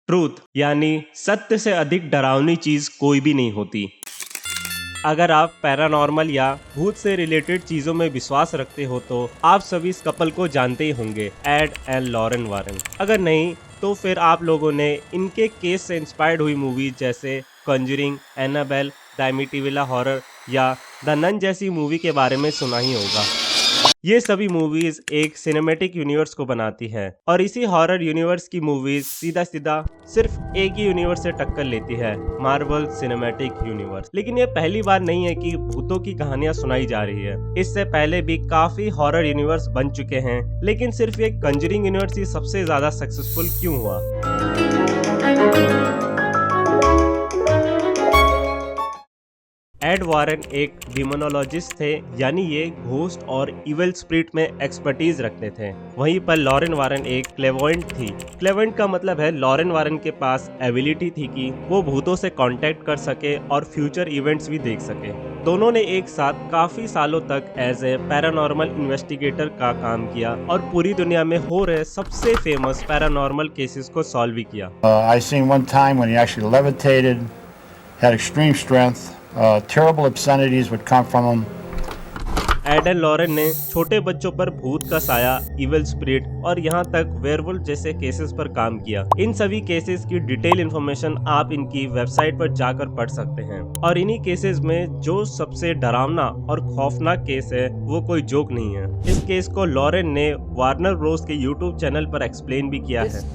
Truth यानी सत्य से अधिक डरावनी चीज कोई भी नहीं होती। अगर आप पैरानॉर्मल या भूत से रिलेटेड चीजों में विश्वास रखते हो तो आप सभी इस कपल को जानते ही होंगे, एड एंड लॉरेन वारन। अगर नहीं तो फिर आप लोगों ने इनके केस से इंस्पायर्ड हुई मूवीज जैसे कॉन्जरिंग, एनाबेल, द एमिटिविला हॉरर या द नन जैसी मूवी के बारे में सुना ही होगा। ये सभी मूवीज एक सिनेमैटिक यूनिवर्स को बनाती है और इसी हॉरर यूनिवर्स की मूवीज सीधा सीधा सिर्फ एक ही यूनिवर्स से टक्कर लेती है, मार्वल सिनेमैटिक यूनिवर्स। लेकिन ये पहली बार नहीं है कि भूतों की कहानियां सुनाई जा रही है। इससे पहले भी काफी हॉरर यूनिवर्स बन चुके हैं, लेकिन सिर्फ ये कंजरिंग यूनिवर्स ही सबसे ज्यादा सक्सेसफुल क्यों हुआ? एड वारन एक डिमोनोलॉजिस्ट थे, यानी ये घोस्ट और इविल स्पिरिट में एक्सपर्टीज रखते थे। वहीं पर लॉरेन वारन एक क्लेवोइंट थी। क्लेवोइंट का मतलब है लॉरेन वारन के पास एबिलिटी थी कि वो भूतों से कांटेक्ट कर सके और फ्यूचर इवेंट्स भी देख सके। दोनों ने एक साथ काफी सालों तक एज ए पैरानॉर्मल इन्वेस्टिगेटर का काम किया और पूरी दुनिया में हो रहे सबसे फेमस पैरानॉर्मल केसेस को सॉल्व भी किया। I seen one time when he actually levitated, had extreme strength. Terrible obscenities would come from him. Ed and Lauren ने छोटे बच्चों पर भूत का साया, इविल स्पिरिट और यहाँ तक वेयरवुल्फ जैसे केसेस पर काम किया। इन सभी केसेस की डिटेल इन्फॉर्मेशन आप इनकी वेबसाइट पर जाकर पढ़ सकते हैं। और इन्हीं केसेस में जो सबसे डरावना और खौफनाक केस है वो कोई जोक नहीं है। इस केस को लॉरेन ने वार्नर ब्रोस के यूट्यूब चैनल पर एक्सप्लेन भी किया है।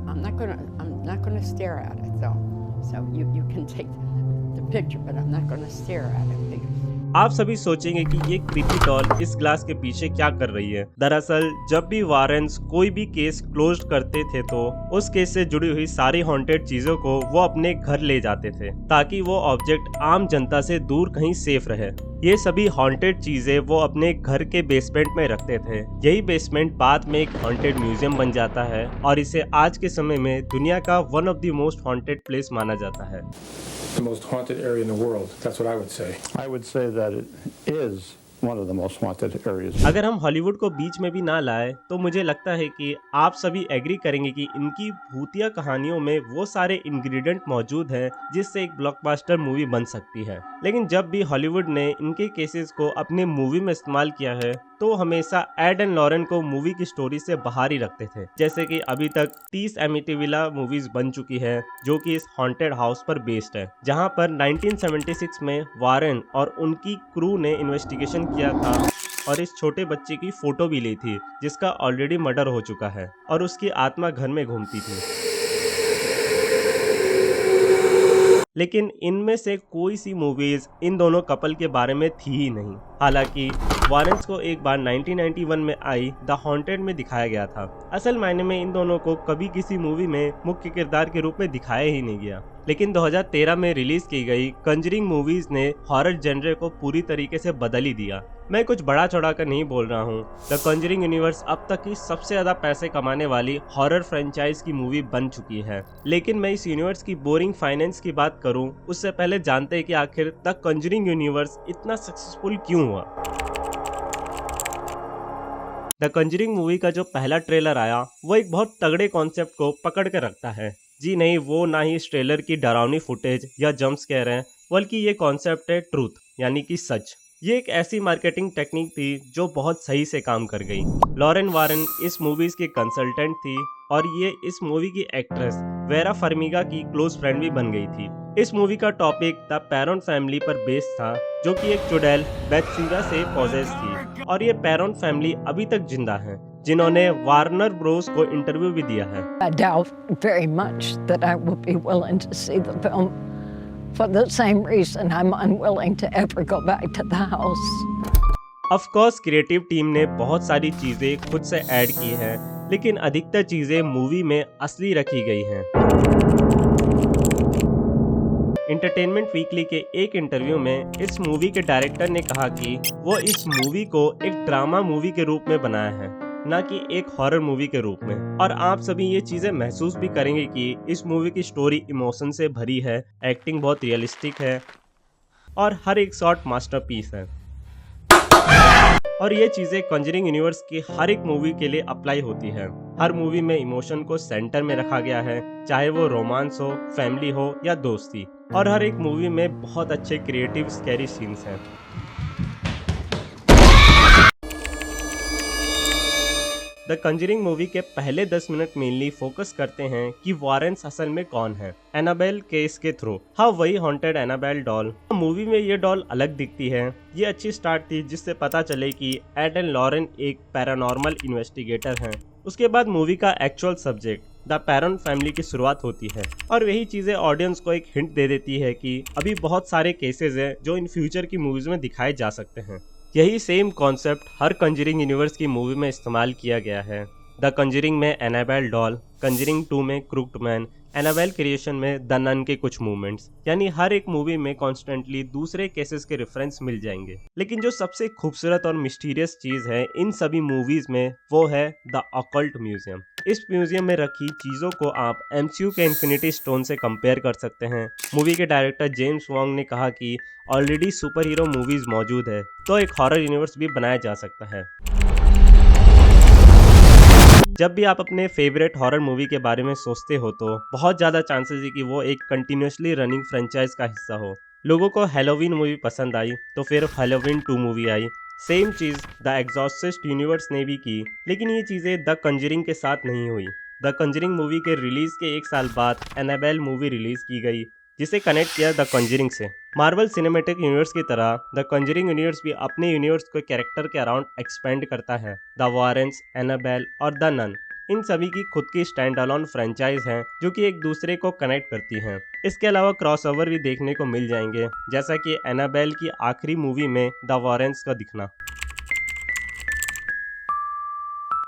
I'm not gonna stare at it though. So you can take the picture, but I'm not gonna stare at it because आप सभी सोचेंगे कि ये क्रीपी डॉल इस ग्लास के पीछे क्या कर रही है। दरअसल जब भी वारन्स कोई भी केस क्लोज करते थे तो उस केस से जुड़ी हुई सारी हॉन्टेड चीजों को वो अपने घर ले जाते थे ताकि वो ऑब्जेक्ट आम जनता से दूर कहीं सेफ रहे। ये सभी हॉन्टेड चीजें वो अपने घर के बेसमेंट में रखते थे। यही बेसमेंट बाद में एक हॉन्टेड म्यूजियम बन जाता है और इसे आज के समय में दुनिया का one of the most haunted place माना जाता है। The most haunted area in the world. That's what I would say. I would say that it is one of the most haunted areas. अगर हम हॉलीवुड को बीच में भी ना लाए तो मुझे लगता है कि आप सभी एग्री करेंगे कि इनकी भूतिया कहानियों में वो सारे इंग्रेडिएंट मौजूद हैं जिससे एक ब्लॉकबस्टर मूवी बन सकती है। लेकिन जब भी हॉलीवुड ने इनके केसेस को अपने मूवी में इस्तेमाल किया है तो हमेशा एड एंड लॉरेन को मूवी की स्टोरी से बाहर ही रखते थे। जैसे कि अभी तक 30 एमिटिविला मूवीज बन चुकी है जो कि इस हॉन्टेड हाउस पर बेस्ड है, जहां पर 1976 में वारन और उनकी क्रू ने इन्वेस्टिगेशन किया था और इस छोटे बच्चे की फोटो भी ली थी जिसका ऑलरेडी मर्डर हो चुका है और उसकी आत्मा घर में घूमती थी। लेकिन इनमें से कोई सी मूवीज इन दोनों कपल के बारे में थी ही नहीं। हालांकि वारन्स को एक बार 1991 में आई द हॉन्टेड में दिखाया गया था। असल मायने में इन दोनों को कभी किसी मूवी में मुख्य किरदार के रूप में दिखाया ही नहीं गया। लेकिन 2013 में रिलीज की गई कंजरिंग मूवीज ने हॉरर जेनरे को पूरी तरीके से बदल ही दिया। मैं कुछ बड़ा चढ़ा कर नहीं बोल रहा हूँ। द कंजरिंग यूनिवर्स अब तक की सबसे ज्यादा पैसे कमाने वाली हॉरर फ्रेंचाइज की मूवी बन चुकी है। लेकिन मैं इस यूनिवर्स की बोरिंग फाइनेंस की बात करूँ उससे पहले जानते हैं कि आखिर द कंजरिंग यूनिवर्स इतना सक्सेसफुल क्यों हुआ। द कंजरिंग मूवी का जो पहला ट्रेलर आया वो एक बहुत तगड़े कॉन्सेप्ट को पकड़ के रखता है। जी नहीं, वो ना ही इस ट्रेलर की डरावनी फुटेज या जंप्स कह रहे हैं, बल्कि ये कॉन्सेप्ट है ट्रूथ यानी कि सच। ये एक ऐसी मार्केटिंग टेक्निक थी जो बहुत सही से काम कर गई। लॉरेन वारन इस मूवीज की कंसल्टेंट थी और ये इस मूवी की एक्ट्रेस वेरा फर्मिगा की क्लोज फ्रेंड भी बन गई थी। इस मूवी का टॉपिक द पैरोन फैमिली पर बेस्ड था जो कि एक चुड़ैल बेथसेदा से पॉजेस थी और ये पैरोन फैमिली अभी तक जिंदा है जिन्होंने वार्नर ब्रोस को इंटरव्यू भी दिया है। I doubt very much that I will be willing to see the film for the same reason I'm unwilling to ever go back to the house. Of course creative team ने बहुत सारी चीजें खुद से add की हैं, लेकिन अधिकतर चीजें मूवी में असली रखी गई हैं। एंटरटेनमेंट वीकली के एक इंटरव्यू में इस मूवी के डायरेक्टर ने कहा कि वो इस मूवी को एक ड्रामा मूवी के रूप में बनाया है, ना कि एक हॉरर मूवी के रूप में। और आप सभी ये चीजें महसूस भी करेंगे कि इस मूवी की स्टोरी इमोशन से भरी है, एक्टिंग बहुत रियलिस्टिक है और हर एक शॉट मास्टरपीस है। और ये चीजें कंजरिंग यूनिवर्स की हर एक मूवी के लिए अप्लाई होती है। हर मूवी में इमोशन को सेंटर में रखा गया है, चाहे वो रोमांस हो, फैमिली हो या दोस्ती। और हर एक मूवी में बहुत अच्छे क्रिएटिव स्कैरी सीन्स हैं। द कंजरिंग मूवी के पहले 10 मिनट मेनली फोकस करते हैं कि वॉरेन्स असल में कौन है, एनाबेल केस के थ्रू। हाँ, वही हॉन्टेड एनाबेल डॉल। मूवी में ये डॉल अलग दिखती है। ये अच्छी स्टार्ट थी जिससे पता चले कि एड एंड लॉरेन एक पैरानॉर्मल इन्वेस्टिगेटर हैं। उसके बाद मूवी का actual subject the barren family की शुरुआत होती है और वही चीजें ऑडियंस को एक हिंट दे देती है कि अभी बहुत सारे केसेस हैं जो इन फ्यूचर की मूवीज में दिखाए जा सकते हैं। यही सेम कॉन्सेप्ट हर कंजरिंग यूनिवर्स की मूवी में इस्तेमाल किया गया है। द कंजरिंग में एनाबेल डॉल, कंजरिंग 2 में क्रूक्ड मैन, एनाबेल क्रिएशन में द नन के कुछ मूवमेंट्स, यानी हर एक मूवी में कॉन्स्टेंटली दूसरे केसेस के रेफरेंस मिल जाएंगे। लेकिन जो सबसे खूबसूरत और मिस्टीरियस चीज है इन सभी मूवीज में वो है द ऑकल्ट म्यूजियम। इस म्यूजियम में रखी चीजों को आप एमसीयू के इन्फिनिटी स्टोन से कंपेयर कर सकते हैं। मूवी के डायरेक्टर जेम्स वॉन्ग ने कहा कि ऑलरेडी सुपर हीरो मूवीज मौजूद है तो एक हॉरर यूनिवर्स भी बनाया जा सकता है। जब भी आप अपने फेवरेट हॉरर मूवी के बारे में सोचते हो तो बहुत ज़्यादा चांसेस है कि वो एक कंटिन्यूसली रनिंग फ्रेंचाइज का हिस्सा हो। लोगों को हैलोवीन मूवी पसंद आई तो फिर Halloween 2 movie I. Same cheese the Exorcist universe ने भी की, लेकिन ये चीज़ें द कंजरिंग के साथ नहीं हुई। द कंजरिंग मूवी के रिलीज़ के 1 साल बाद एनाबेल मूवी रिलीज़ की गई जिसे कनेक्ट किया द कंजरिंग से। मार्वल सिनेमैटिक यूनिवर्स की तरह द कंजरिंग यूनिवर्स भी अपने यूनिवर्स को कैरेक्टर के अराउंड एक्सपेंड करता है। द वॉरेन्स, एनाबेल और द नन, इन सभी की खुद की स्टैंड अलोन फ्रेंचाइज हैं जो कि एक दूसरे को कनेक्ट करती हैं। इसके अलावा क्रॉसओवर भी देखने को मिल जाएंगे, जैसा कि एनाबेल की आखिरी मूवी में द वॉरेन्स का दिखना।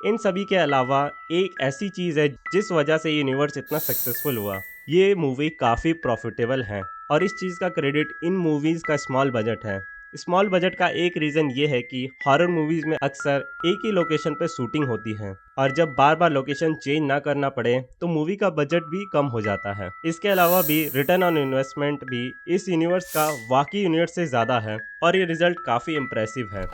इन सभी के अलावा एक ऐसी चीज़ है जिस वजह से ये यूनिवर्स इतना सक्सेसफुल हुआ, ये मूवी काफ़ी प्रॉफिटेबल है और इस चीज़ का क्रेडिट इन मूवीज़ का स्मॉल बजट है। स्मॉल बजट का एक रीज़न ये है कि हॉरर मूवीज़ में अक्सर एक ही लोकेशन पे शूटिंग होती है और जब बार बार लोकेशन चेंज ना करना पड़े तो मूवी का बजट भी कम हो जाता है। इसके अलावा भी रिटर्न ऑन इन्वेस्टमेंट भी इस यूनिवर्स का वाकई यूनिवर्स से ज़्यादा है और ये रिजल्ट काफ़ी इम्प्रेसिव है।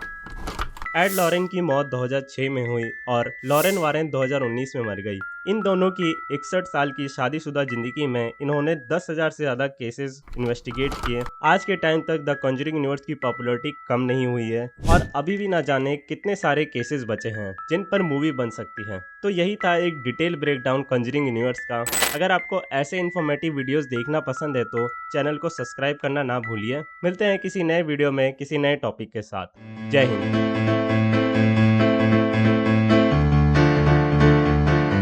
एड लॉरेन की मौत 2006 में हुई और लॉरेन वारेन 2019 में मर गई। इन दोनों की 61 साल की शादीशुदा जिंदगी में इन्होंने 10,000 से ज़्यादा केसेस इन्वेस्टिगेट किए। आज के टाइम तक द कंजरिंग यूनिवर्स की पॉपुलैरिटी कम नहीं हुई है और अभी भी ना जाने कितने सारे केसेस बचे हैं जिन पर मूवी बन सकती है। तो यही था एक डिटेल ब्रेकडाउन कंजरिंग यूनिवर्स का। अगर आपको ऐसे इन्फॉर्मेटिव वीडियोस देखना पसंद है तो चैनल को सब्सक्राइब करना ना भूलिए। मिलते हैं किसी नए वीडियो में किसी नए टॉपिक के साथ। जय हिंद।